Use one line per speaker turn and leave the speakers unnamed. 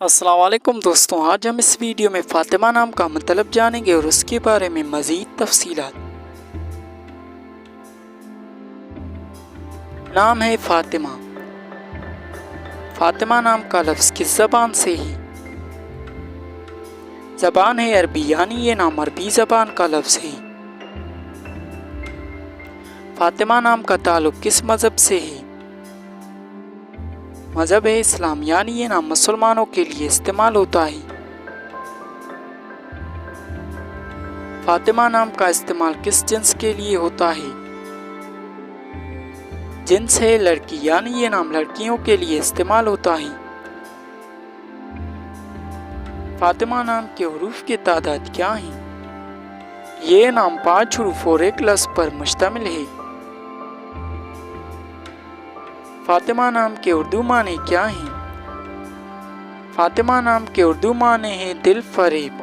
अस्सलाम वालेकुम दोस्तों, आज हम इस वीडियो में फ़ातिमा नाम का मतलब जानेंगे और उसके बारे में मज़ीद तफसीलात। नाम है फ़ातिमा। फ़ातिमा नाम का लफ्ज़ किस ज़बान से ही? ज़बान है अरबी, यानी ये नाम अरबी ज़बान का लफ्ज़ है। फ़ातिमा नाम का ताल्लुक़ किस मज़हब से है? मज़हब है इस्लाम, यानी ये नाम मुसलमानों के लिए इस्तेमाल होता है। फ़ातिमा नाम का इस्तेमाल किस जिन्स के लिए होता है? जिन्स है लड़की, यानी ये नाम लड़कियों के लिए इस्तेमाल होता है। फ़ातिमा नाम के हुरूफ की तादाद क्या है? ये नाम 5 हुरूफ और एक लफ्ज़ पर मुश्तमिल है। फ़ातिमा नाम के उर्दू माने क्या हैं? फ़ातिमा नाम के उर्दू माने हैं दिल फरेब।